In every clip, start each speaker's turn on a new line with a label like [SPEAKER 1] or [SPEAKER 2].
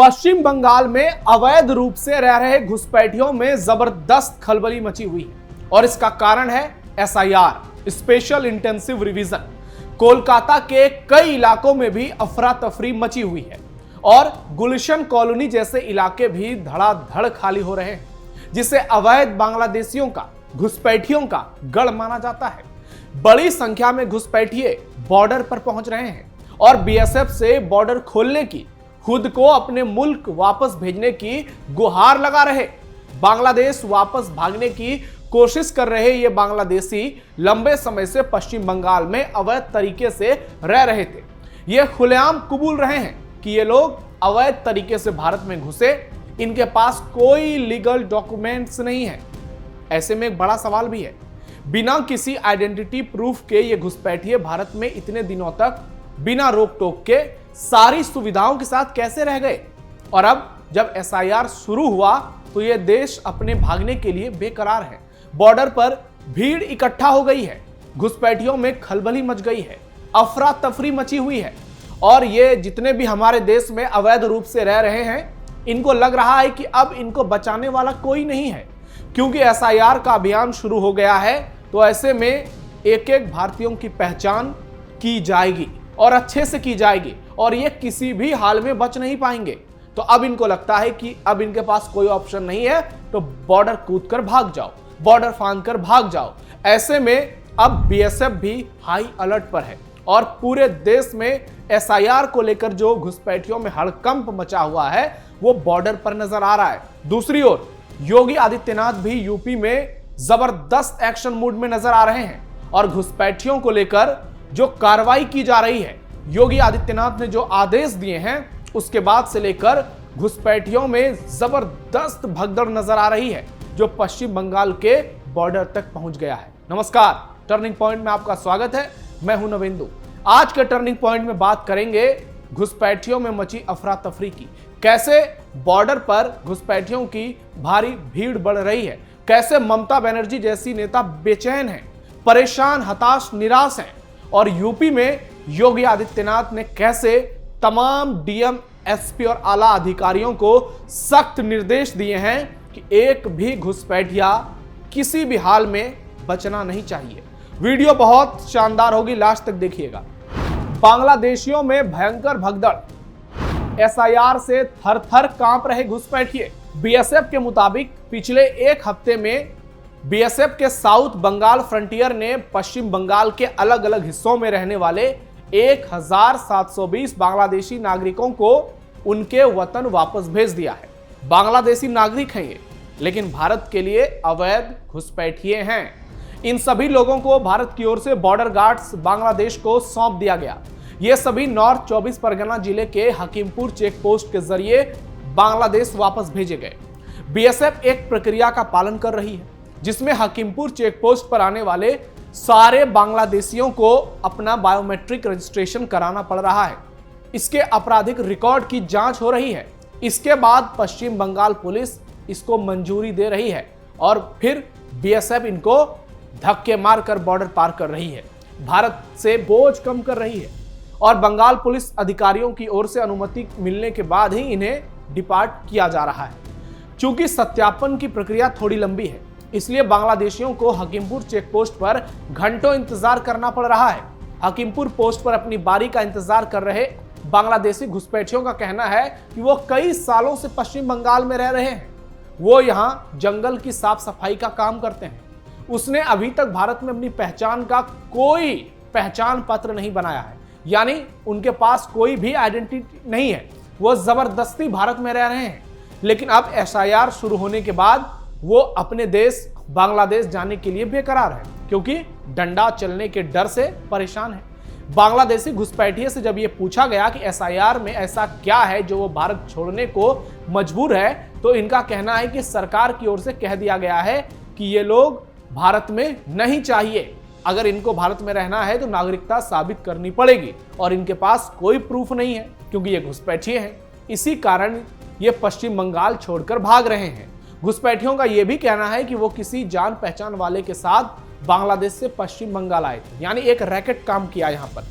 [SPEAKER 1] पश्चिम बंगाल में अवैध रूप से रह रहे घुसपैठियों में जबरदस्त खलबली मची हुई है और इसका कारण है SIR special intensive revision. Kolkata के कई इलाकों में भी अफरा तफरी मची हुई है और गुलशन कॉलोनी जैसे इलाके भी धड़ाधड़ खाली हो रहे हैं, जिसे अवैध बांग्लादेशियों का घुसपैठियों का गढ़ माना जाता है। बड़ी संख्या में घुसपैठिए बॉर्डर पर पहुंच रहे हैं और बीएसएफ से बॉर्डर खोलने की, खुद को अपने मुल्क वापस भेजने की गुहार लगा रहे। बांग्लादेश वापस भागने की कोशिश कर रहे ये बांग्लादेशी लंबे समय से पश्चिम बंगाल में अवैध तरीके से रह रहे थे। ये खुलेआम कबूल रहे हैं कि ये लोग अवैध तरीके से भारत में घुसे, इनके पास कोई लीगल डॉक्यूमेंट्स नहीं है। ऐसे में एक बड़ा सवाल भी है, बिना किसी आइडेंटिटी प्रूफ के ये घुसपैठिए भारत में इतने दिनों तक बिना रोक टोक के सारी सुविधाओं के साथ कैसे रह गए? और अब जब एसआईआर शुरू हुआ तो ये देश अपने भागने के लिए बेकरार है। बॉर्डर पर भीड़ इकट्ठा हो गई है, घुसपैठियों में खलबली मच गई है, अफरा तफरी मची हुई है और ये जितने भी हमारे देश में अवैध रूप से रह रहे हैं, इनको लग रहा है कि अब इनको बचाने वाला कोई नहीं है, क्योंकि एसआईआर का अभियान शुरू हो गया है। तो ऐसे में एक एक भारतीयों की पहचान की जाएगी और अच्छे से की जाएगी और ये किसी भी हाल में बच नहीं पाएंगे। तो अब इनको लगता है कि अब इनके पास कोई ऑप्शन नहीं है, तो बॉर्डर कूद कर भाग जाओ, बॉर्डर फांद कर भाग जाओ। ऐसे में अब बीएसएफ भी हाई अलर्ट पर है और पूरे देश में एसआईआर को लेकर जो घुसपैठियों में हड़कंप मचा हुआ है वो बॉर्डर पर नजर आ रहा है। दूसरी ओर योगी आदित्यनाथ भी यूपी में जबरदस्त एक्शन मूड में नजर आ रहे हैं और घुसपैठियों को लेकर जो कार्रवाई की जा रही है, योगी आदित्यनाथ ने जो आदेश दिए हैं उसके बाद से लेकर घुसपैठियों में जबरदस्त भगदड़ नजर आ रही है, जो पश्चिम बंगाल के बॉर्डर तक पहुंच गया है। नमस्कार, टर्निंग पॉइंट में आपका स्वागत है। मैं हूं नवेंदु। आज के टर्निंग पॉइंट में बात करेंगे घुसपैठियों में मची अफरा तफरी की, कैसे बॉर्डर पर घुसपैठियों की भारी भीड़ बढ़ रही है, कैसे ममता बनर्जी जैसी नेता बेचैन हैं, परेशान, हताश, निराश हैं और यूपी में योगी आदित्यनाथ ने कैसे तमाम डीएम, एसपी और आला अधिकारियों को सख्त निर्देश दिए हैं कि एक भी घुसपैठिया किसी भी हाल में बचना नहीं चाहिए। वीडियो बहुत शानदार होगी, लास्ट तक देखिएगा। बांग्लादेशियों में भयंकर भगदड़, एसआईआर से थर-थर कांप रहे घुसपैठिए। बीएसएफ के मुताबिक पिछले एक हफ्ते में बीएसएफ के साउथ बंगाल फ्रंटियर ने पश्चिम बंगाल के अलग अलग हिस्सों में रहने वाले 1720 बांग्लादेशी नागरिकों को उनके वतन वापस भेज दिया है। बांग्लादेशी नागरिक हैं ये, लेकिन भारत के लिए अवैध घुसपैठिए हैं। इन सभी लोगों को भारत की ओर से बॉर्डर गार्ड्स बांग्लादेश को सौंप दिया गया। ये सभी नॉर्थ 24 परगना जिले के हकीमपुर चेक पोस्ट के जरिए बांग्लादेश वापस भेजे गए। बीएसएफ एक प्रक्रिया का पालन कर रही है, जिसमें हकीमपुर चेक पोस्ट पर आने वाले सारे बांग्लादेशियों को अपना बायोमेट्रिक रजिस्ट्रेशन कराना पड़ रहा है। इसके आपराधिक रिकॉर्ड की जांच हो रही है। इसके बाद पश्चिम बंगाल पुलिस इसको मंजूरी दे रही है और फिर बीएसएफ इनको धक्के मारकर बॉर्डर पार कर रही है, भारत से बोझ कम कर रही है और बंगाल पुलिस अधिकारियों की ओर से अनुमति मिलने के बाद ही इन्हें डिपार्ट किया जा रहा है। चूंकि सत्यापन की प्रक्रिया थोड़ी लंबी है, इसलिए बांग्लादेशियों को हकीमपुर चेक पोस्ट पर घंटों इंतजार करना पड़ रहा है। हकीमपुर पोस्ट पर अपनी बारी का इंतजार कर रहे बांग्लादेशी घुसपैठियों का कहना है कि वो कई सालों से पश्चिम बंगाल में रह रहे हैं। वो यहाँ जंगल की साफ सफाई का काम करते हैं। उसने अभी तक भारत में अपनी पहचान का कोई पहचान पत्र नहीं बनाया है, यानी उनके पास कोई भी आइडेंटिटी नहीं है। वो जबरदस्ती भारत में रह रहे हैं, लेकिन अब एसआईआर शुरू होने के बाद वो अपने देश बांग्लादेश जाने के लिए बेकरार है, क्योंकि डंडा चलने के डर से परेशान है। बांग्लादेशी घुसपैठिए से जब ये पूछा गया कि एसआईआर में ऐसा क्या है जो वो भारत छोड़ने को मजबूर है, तो इनका कहना है कि सरकार की ओर से कह दिया गया है कि ये लोग भारत में नहीं चाहिए। अगर इनको भारत में रहना है तो नागरिकता साबित करनी पड़ेगी और इनके पास कोई प्रूफ नहीं है, क्योंकि ये घुसपैठिए हैं। इसी कारण ये पश्चिम बंगाल छोड़कर भाग रहे हैं। घुसपैठियों का यह भी कहना है कि वो किसी जान पहचान वाले के साथ बांग्लादेश से पश्चिम बंगाल आए थे, यानी एक रैकेट काम किया यहाँ पर।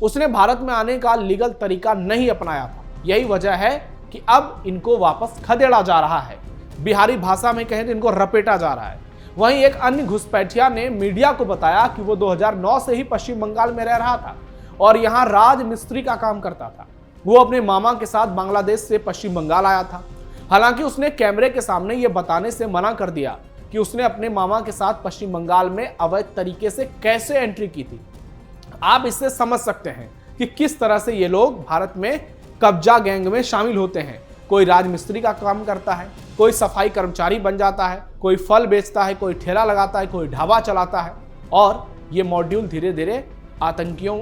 [SPEAKER 1] उसने भारत में आने का लीगल तरीका नहीं अपनाया था। यही वजह है कि कि अब इनको वापस खदेड़ा जा रहा है। बिहारी भाषा में कहें तो इनको रपेटा जा रहा है। वहीं एक अन्य घुसपैठिया ने मीडिया को बताया कि वो 2009 से ही पश्चिम बंगाल में रह रहा था और यहाँ राज मिस्त्री का काम करता था। वो अपने मामा के साथ बांग्लादेश से पश्चिम बंगाल आया था। हालांकि उसने कैमरे के सामने ये बताने से मना कर दिया कि उसने अपने मामा के साथ पश्चिम बंगाल में अवैध तरीके से कैसे एंट्री की थी। आप इससे समझ सकते हैं कि किस तरह से ये लोग भारत में कब्जा गैंग में शामिल होते हैं। कोई राजमिस्त्री का काम करता है, कोई सफाई कर्मचारी बन जाता है, कोई फल बेचता है, कोई ठेला लगाता है, कोई ढाबा चलाता है और ये मॉड्यूल धीरे धीरे आतंकियों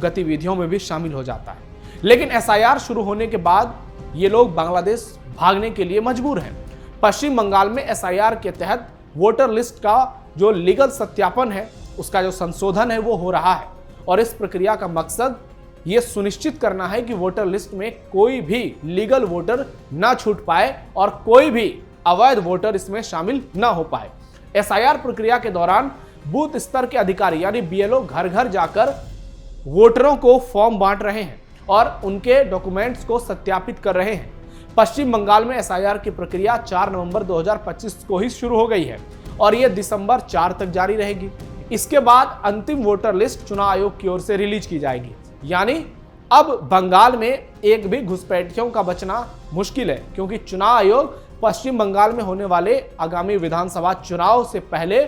[SPEAKER 1] गतिविधियों में भी शामिल हो जाता है। लेकिन एसआईआर शुरू होने के बाद ये लोग बांग्लादेश भागने के लिए मजबूर हैं। पश्चिम बंगाल में एसआईआर के तहत वोटर लिस्ट का जो लीगल सत्यापन है, उसका जो संशोधन है वो हो रहा है और इस प्रक्रिया का मकसद ये सुनिश्चित करना है कि वोटर लिस्ट में कोई भी लीगल वोटर ना छूट पाए और कोई भी अवैध वोटर इसमें शामिल ना हो पाए। एसआईआर प्रक्रिया के दौरान बूथ स्तर के अधिकारी यानी बीएलओ घर घर जाकर वोटरों को फॉर्म बांट रहे हैं और उनके डॉक्यूमेंट्स को सत्यापित कर रहे हैं। पश्चिम बंगाल में एसआईआर की प्रक्रिया 4 नवंबर 2025 को ही शुरू हो गई है और यह दिसंबर 4 तक जारी रहेगी। इसके बाद अंतिम वोटर लिस्ट चुनाव आयोग की ओर से रिलीज की जाएगी। यानी अब बंगाल में एक भी घुसपैठियों का बचना मुश्किल है, क्योंकि चुनाव आयोग पश्चिम बंगाल में होने वाले आगामी विधानसभा चुनाव से पहले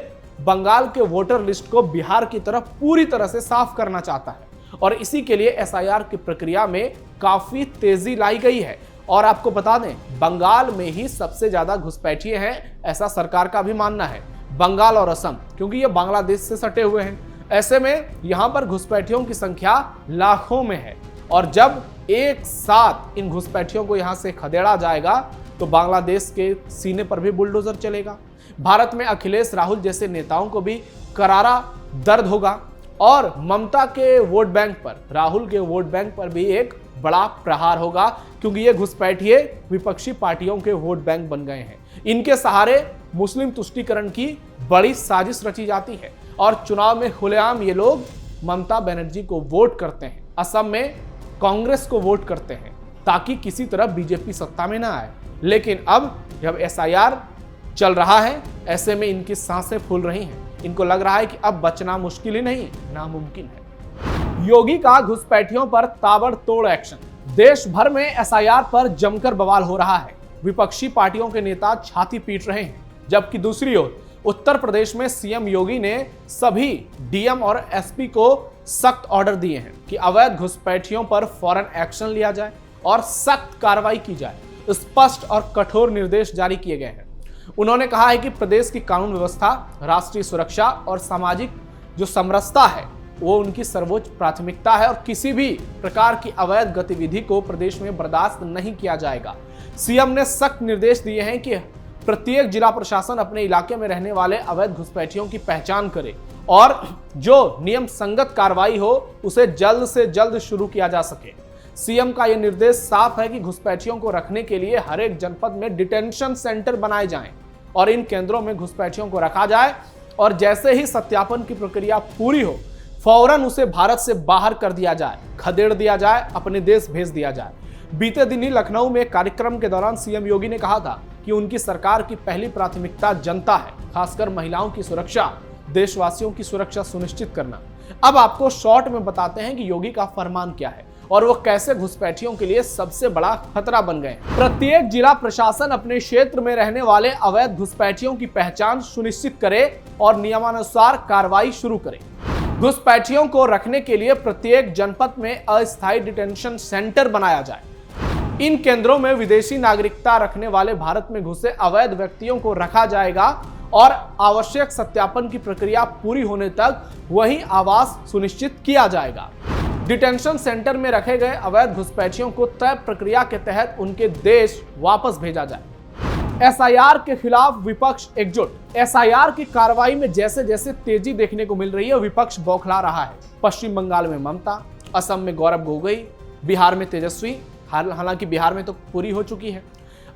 [SPEAKER 1] बंगाल के वोटर लिस्ट को बिहार की तरफ पूरी तरह से साफ करना चाहता है और इसी के लिए एसआईआर की प्रक्रिया में काफी तेजी लाई गई है। और आपको बता दें, बंगाल में ही सबसे ज्यादा घुसपैठिए हैं, ऐसा सरकार का भी मानना है, बंगाल और असम, क्योंकि ये बांग्लादेश से सटे हुए हैं। ऐसे में यहां पर घुसपैठियों की संख्या लाखों में है और जब एक साथ इन घुसपैठियों को यहां से खदेड़ा जाएगा तो बांग्लादेश के सीने पर भी बुलडोजर चलेगा। भारत में अखिलेश राहुल जैसे नेताओं को भी करारा दर्द होगा और ममता के वोट बैंक पर, राहुल के वोट बैंक पर भी एक बड़ा प्रहार होगा, क्योंकि ये घुसपैठिए विपक्षी पार्टियों के वोट बैंक बन गए हैं। इनके सहारे मुस्लिम तुष्टीकरण की बड़ी साजिश रची जाती है और चुनाव में खुलेआम ये लोग ममता बनर्जी को वोट करते हैं, असम में कांग्रेस को वोट करते हैं ताकि किसी तरह बीजेपी सत्ता में ना आए। लेकिन अब जब एसआईआर चल रहा है, ऐसे में इनकी सांसें फूल रही हैं। इनको लग रहा है कि अब बचना मुश्किल ही नहीं, नामुमकिन है। योगी का घुसपैठियों पर ताबड़तोड़ एक्शन। देश भर में एसआईआर पर जमकर बवाल हो रहा है। विपक्षी पार्टियों के नेता छाती पीट रहे हैं, जबकि दूसरी ओर उत्तर प्रदेश में सीएम योगी ने सभी डीएम और एसपी को सख्त ऑर्डर दिए हैं कि अवैध घुसपैठियों पर फौरन एक्शन लिया जाए और सख्त कार्रवाई की जाए। स्पष्ट और कठोर निर्देश जारी किए गए हैं। उन्होंने कहा है कि प्रदेश की कानून व्यवस्था, राष्ट्रीय सुरक्षा और सामाजिक जो समरसता है वो उनकी सर्वोच्च प्राथमिकता है और किसी भी प्रकार की अवैध गतिविधि को प्रदेश में बर्दाश्त नहीं किया जाएगा। सीएम ने सख्त निर्देश दिए हैं कि प्रत्येक जिला प्रशासन अपने इलाके में रहने वाले अवैध घुसपैठियों की पहचान करे और जो नियम संगत कार्रवाई हो उसे जल्द से जल्द शुरू किया जा सके। सीएम का यह निर्देश साफ है कि घुसपैठियों को रखने के लिए हर एक जनपद में डिटेंशन सेंटर बनाए जाएं और इन केंद्रों में घुसपैठियों को रखा जाए और जैसे ही सत्यापन की प्रक्रिया पूरी हो फौरन उसे भारत से बाहर कर दिया जाए, खदेड़ दिया जाए, अपने देश भेज दिया जाए। बीते दिन ही लखनऊ में एक कार्यक्रम के दौरान सीएम योगी ने कहा था कि उनकी सरकार की पहली प्राथमिकता जनता है, खासकर महिलाओं की सुरक्षा, देशवासियों की सुरक्षा सुनिश्चित करना। अब आपको शॉर्ट में बताते हैं कि योगी का फरमान क्या है और वो कैसे घुसपैठियों के लिए सबसे बड़ा खतरा बन गए। प्रत्येक जिला प्रशासन अपने क्षेत्र में रहने वाले अवैध घुसपैठियों की पहचान सुनिश्चित करे और नियमानुसार कार्रवाई शुरू करे। घुसपैठियों को रखने के लिए प्रत्येक जनपद में अस्थायी डिटेंशन सेंटर बनाया जाए। इन केंद्रों में विदेशी नागरिकता रखने वाले भारत में घुसे अवैध व्यक्तियों को रखा जाएगा और आवश्यक सत्यापन की प्रक्रिया पूरी होने तक वही आवास सुनिश्चित किया जाएगा। डिटेंशन सेंटर में रखे गए अवैध घुसपैठियों को तय प्रक्रिया के तहत उनके देश वापस भेजा जाए। एसआईआर के खिलाफ विपक्ष एकजुट। एसआईआर की कार्रवाई में जैसे जैसे तेजी देखने को मिल रही है, विपक्ष बौखला रहा है। पश्चिम बंगाल में ममता, असम में गौरव गोगोई, बिहार में तेजस्वी, हालांकि बिहार में तो पूरी हो चुकी है,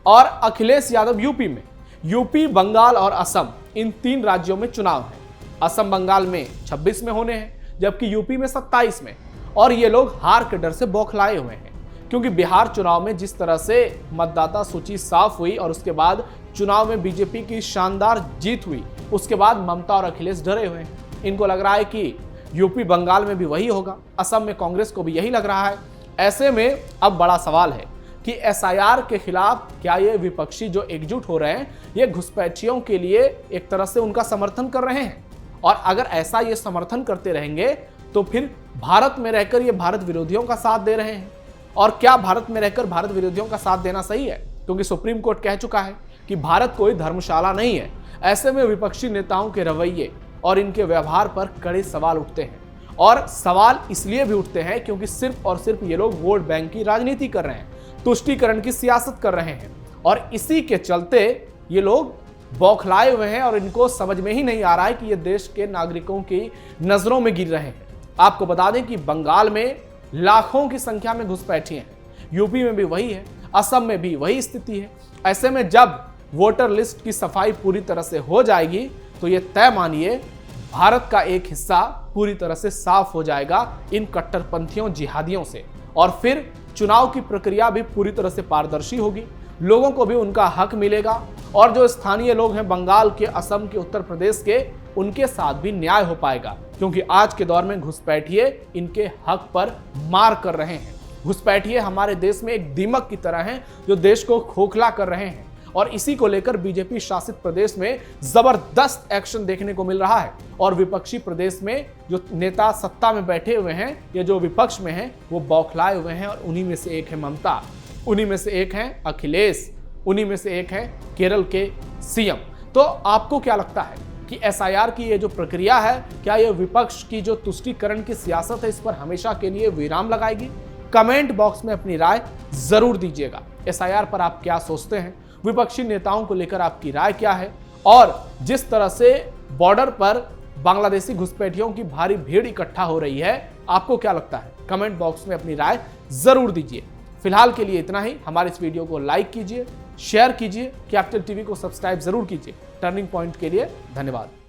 [SPEAKER 1] और अखिलेश यादव यूपी में। यूपी, बंगाल और असम, इन 3 राज्यों में चुनाव है। असम बंगाल में 26 में होने हैं, जबकि यूपी में 27 में, और ये लोग हार के डर से बौखलाए हुए हैं। क्योंकि बिहार चुनाव में जिस तरह से मतदाता सूची साफ हुई और उसके बाद चुनाव में बीजेपी की शानदार जीत हुई, उसके बाद ममता और अखिलेश डरे हुए हैं। इनको लग रहा है कि यूपी बंगाल में भी वही होगा, असम में कांग्रेस को भी यही लग रहा है। ऐसे में अब बड़ा सवाल है कि एसआईआर के खिलाफ क्या ये विपक्षी जो एकजुट हो रहे हैं, ये घुसपैठियों के लिए एक तरह से उनका समर्थन कर रहे हैं। और अगर ऐसा ये समर्थन करते रहेंगे तो फिर भारत में रहकर ये भारत विरोधियों का साथ दे रहे हैं। और क्या भारत में रहकर भारत विरोधियों का साथ देना सही है? क्योंकि सुप्रीम कोर्ट कह चुका है कि भारत कोई धर्मशाला नहीं है। ऐसे में विपक्षी नेताओं के रवैये और इनके व्यवहार पर कड़े सवाल उठते हैं। और सवाल इसलिए भी उठते हैं क्योंकि सिर्फ और सिर्फ ये लोग वोट बैंक की राजनीति कर रहे हैं, तुष्टीकरण की सियासत कर रहे हैं। और इसी के चलते ये लोग बौखलाए हुए हैं और इनको समझ में ही नहीं आ रहा है कि ये देश के नागरिकों की नजरों में गिर रहे हैं। आपको बता दें कि बंगाल में लाखों की संख्या में घुसपैठी हैं, यूपी में भी वही है, असम में भी वही स्थिति है। ऐसे में जब वोटर लिस्ट की सफाई पूरी तरह से हो जाएगी तो ये तय मानिए भारत का एक हिस्सा पूरी तरह से साफ हो जाएगा इन कट्टरपंथियों जिहादियों से। और फिर चुनाव की प्रक्रिया भी पूरी तरह से पारदर्शी होगी, लोगों को भी उनका हक मिलेगा और जो स्थानीय लोग हैं बंगाल के, असम के, उत्तर प्रदेश के, उनके साथ भी न्याय हो पाएगा। क्योंकि आज के दौर में घुसपैठिए इनके हक पर मार कर रहे हैं। घुसपैठिए हमारे देश में एक दीमक की तरह हैं जो देश को खोखला कर रहे हैं। और इसी को लेकर बीजेपी शासित प्रदेश में जबरदस्त एक्शन देखने को मिल रहा है। और विपक्षी प्रदेश में जो नेता सत्ता में बैठे हुए हैं या जो विपक्ष में हैं वो बौखलाए हुए हैं। और उन्हीं में से एक है ममता, उन्हीं में से एक है अखिलेश, उन्हीं में से एक है केरल के सीएम। तो आपको क्या लगता है कि एसआईआर की ये जो प्रक्रिया है, क्या ये विपक्ष की जो तुष्टीकरण की सियासत है इस पर हमेशा के लिए विराम लगाएगी? कमेंट बॉक्स में अपनी राय जरूर दीजिएगा। एसआईआर पर आप क्या सोचते हैं? विपक्षी नेताओं को लेकर आपकी राय क्या है? और जिस तरह से बॉर्डर पर बांग्लादेशी घुसपैठियों की भारी भीड़ इकट्ठा हो रही है, आपको क्या लगता है? कमेंट बॉक्स में अपनी राय जरूर दीजिए। फिलहाल के लिए इतना ही। हमारे इस वीडियो को लाइक कीजिए, शेयर कीजिए, कैपिटल टीवी को सब्सक्राइब जरूर कीजिए। टर्निंग पॉइंट के लिए धन्यवाद।